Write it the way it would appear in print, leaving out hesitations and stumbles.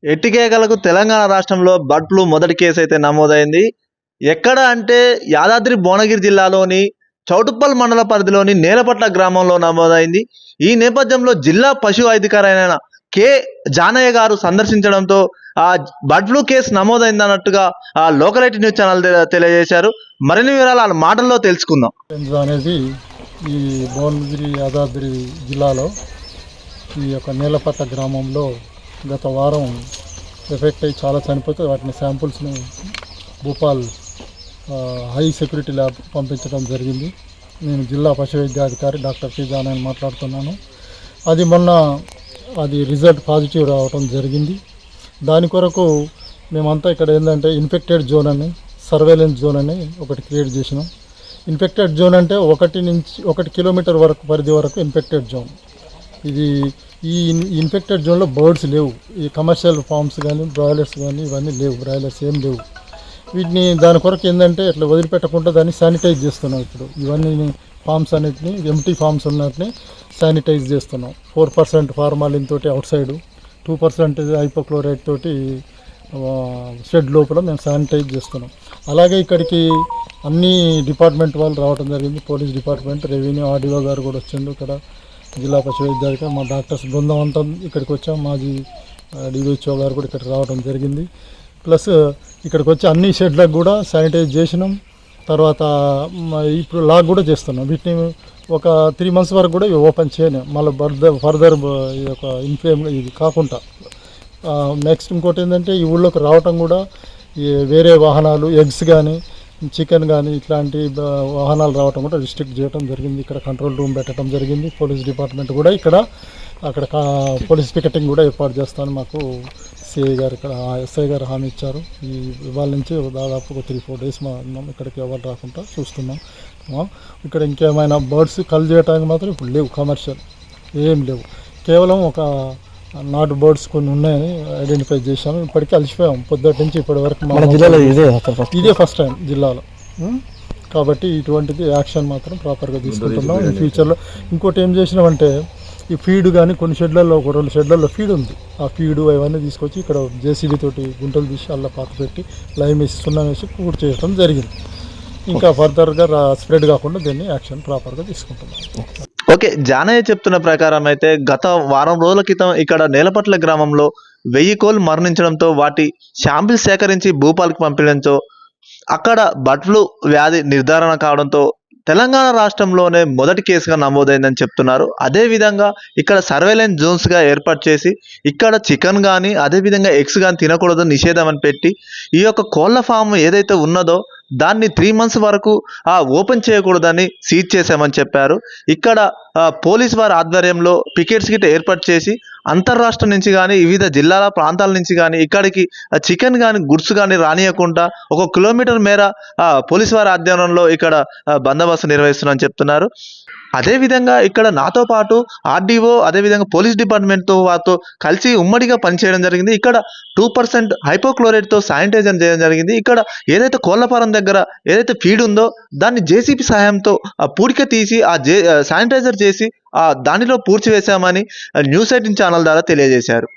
ఎట్టికేకలకు తెలంగాణ రాష్ట్రంలో bird flu మొదటి case అయితే నమోదైంది. ఎక్కడ అంటే యాదాద్రి భువనగిరి జిల్లాలోని చౌటుప్పల్ మండల పరిధిలోని నేలపట్ల గ్రామంలో నమోదైంది. ఈ నేపథ్యంలో జిల్లా పశు వైద్యకారైన కె జానయ్య గారు సందర్శించడంతో ఆ బర్డ్ ఫ్లూ కేసు నమోదైందన్నట్టుగా ఆ లోకలైట్ న్యూస్ ఛానల్ తెలియజేశారు. మరిన్ని వివరాలు ఆ మాటల్లో తెలుసుకుందాం. అనేది ఈ భువనగిరి యాదాద్రి జిల్లాలో ఈ యొక్క నేలపట్ల గ్రామంలో గత వారం ఎఫెక్ట్ అయ్యి చాలా చనిపోతే వాటిని శాంపుల్స్ని భూపాల్ హై సెక్యూరిటీ ల్యాబ్ పంపించడం జరిగింది. నేను జిల్లా పశు వైద్యాధికారి డాక్టర్ కె జానయ్య మాట్లాడుతున్నాను. అది రిజల్ట్ పాజిటివ్ రావడం జరిగింది. దాని కొరకు మేమంతా ఇక్కడ ఏంటంటే ఇన్ఫెక్టెడ్ జోన్ అని సర్వేలెన్స్ జోన్ అని ఒకటి క్రియేట్ చేసినాం. ఇన్ఫెక్టెడ్ జోన్ అంటే 1 కిలోమీటర్ వరకు పరిధి వరకు ఇన్ఫెక్టెడ్ జోన్. ఈ ఇన్ఫెక్టెడ్ జోన్లో బర్డ్స్ లేవు. ఈ కమర్షియల్ ఫార్మ్స్ కానీ బ్రాయిలర్స్ కానీ ఇవన్నీ లేవు, బ్రాయిలర్స్ ఏం లేవు. వీటిని దాని కొరకు ఏంటంటే ఇట్లా వదిలిపెట్టకుండా దాన్ని శానిటైజ్ చేస్తున్నాం. ఇప్పుడు ఇవన్నీ ఫార్మ్స్ అన్నిటిని ఎంటీ ఫార్మ్స్ ఉన్నటిని శానిటైజ్ చేస్తున్నాం. 4% ఫార్మాలిన్ తోటి అవుట్ సైడ్, 2% హైపోక్లోరైడ్ తోటి షెడ్ లోపల మేము శానిటైజ్ చేస్తున్నాం. అలాగే ఇక్కడికి అన్ని డిపార్ట్మెంట్ వాళ్ళు రావడం జరిగింది. పోలీస్ డిపార్ట్మెంట్, రెవెన్యూ, ఆర్డీఓ గారు కూడా వచ్చిండు. ఇక్కడ జిల్లా పశు వైద్యాధికారి మా డాక్టర్స్ బృందం అంతా ఇక్కడికి వచ్చాం. మాజీ డివిహెచ్ఓ గారు కూడా ఇక్కడ రావడం జరిగింది. ప్లస్ ఇక్కడికి వచ్చి అన్ని షెడ్లకు కూడా శానిటైజ్ చేసినాం. తర్వాత ఇప్పుడు లాక్ కూడా చేస్తున్నాం. వీటిని ఒక 3 months వరకు కూడా ఓపెన్ చేయలేం. మళ్ళీ ఫర్దర్ ఈ యొక్క ఇన్ఫ్లేమ్ ఇది కాకుండా నెక్స్ట్ ఇంకోటి ఏంటంటే ఈ ఊళ్ళోకి రావటం కూడా వేరే వాహనాలు, ఎగ్స్ కానీ చికెన్ కానీ ఇట్లాంటి వాహనాలు రావటం కూడా రిస్ట్రిక్ట్ చేయడం జరిగింది. ఇక్కడ కంట్రోల్ రూమ్ పెట్టడం జరిగింది. పోలీస్ డిపార్ట్మెంట్ కూడా అక్కడ పోలీస్ పికెటింగ్ కూడా ఏర్పాటు చేస్తాను మాకు సిఐ గారు, ఇక్కడ ఎస్ఐ గారు హామీ ఇచ్చారు. ఇవాళ నుంచి దాదాపు ఒక 3-4 days ఉన్నాం. ఇక్కడికి ఎవరు రాకుండా చూస్తున్నాం. ఇక్కడ ఇంకేమైనా బర్డ్స్ కల్ చేయడానికి మాత్రం ఇప్పుడు లేవు, కమర్షియల్ ఏం లేవు. కేవలం ఒక నాటు బర్డ్స్ కొన్ని ఉన్నాయని ఐడెంటిఫై చేశాము. ఇప్పటికీ అలసిపోయాం పొద్దుటి నుంచి ఇప్పటి వరకు. ఇదే ఫస్ట్ టైం జిల్లాలో. కాబట్టి ఇటువంటిది యాక్షన్ మాత్రం ప్రాపర్గా తీసుకుంటున్నాం. ఈ ఫ్యూచర్లో ఇంకోటి ఏం చేసినామంటే ఈ ఫీడ్ కానీ కొన్ని షెడ్లలో, ఒక 2 షెడ్లలో ఫీడ్ ఉంది. ఆ ఫీడు అవన్నీ తీసుకొచ్చి ఇక్కడ జేసీబీ తోటి గుంటలు తీసి అలా పాత పెట్టి లైమ్ వేసి సున్నం వేసి పూర్తి చేయడం జరిగింది. ఇంకా ఫర్దర్గా స్ప్రెడ్ కాకుండా దీన్ని యాక్షన్ ప్రాపర్గా తీసుకుంటున్నాం. ఓకే, జానయ్య చెప్తున్న ప్రకారం అయితే గత వారం రోజుల క్రితం ఇక్కడ నేలపట్ల గ్రామంలో 1000 కోళ్ళు మరణించడంతో వాటి శాంపిల్స్ సేకరించి భూపాల్కి పంపించడంతో అక్కడ బర్డ్ ఫ్లూ వ్యాధి నిర్ధారణ కావడంతో తెలంగాణ రాష్ట్రంలోనే మొదటి కేసుగా నమోదైందని చెప్తున్నారు. అదేవిధంగా ఇక్కడ సర్వేలెన్స్ జోన్స్గా ఏర్పాటు చేసి ఇక్కడ చికెన్ కానీ అదేవిధంగా ఎగ్స్ కానీ తినకూడదు నిషేధం అని పెట్టి ఈ యొక్క కోళ్ళ ఫామ్ ఏదైతే ఉన్నదో దాన్ని 3 months వరకు ఓపెన్ చేయకూడదని సీజ్ చేశామని చెప్పారు. ఇక్కడ పోలీస్ వారి ఆధ్వర్యంలో పికెట్స్ గిట్ట ఏర్పాటు చేసి అంతర్రాష్ట్రం నుంచి కానీ వివిధ జిల్లాల ప్రాంతాల నుంచి కానీ ఇక్కడికి చికెన్ కానీ గుడ్స్ కానీ రానియకుండా 1 kilometer మేర పోలీస్ వారి ఆధ్వర్యంలో ఇక్కడ బందోబస్తు నిర్వహిస్తున్నారని చెప్తున్నారు. అదేవిధంగా ఇక్కడ నాతో పాటు ఆర్డీఓ అదేవిధంగా పోలీస్ డిపార్ట్మెంట్తో వారితో కలిసి ఉమ్మడిగా పనిచేయడం జరిగింది. ఇక్కడ 2% హైపోక్లోరైడ్తో శానిటైజర్ చేయడం జరిగింది. ఇక్కడ ఏదైతే కోళ్లఫారం దగ్గర ఏదైతే ఫీడ్ ఉందో దాన్ని జేసీబీ సహాయంతో పూడిక తీసి శానిటైజర్ చేసి దానిలో పూడ్చివేశామని న్యూస్ 18 ఛానల్ ద్వారా తెలియజేశారు.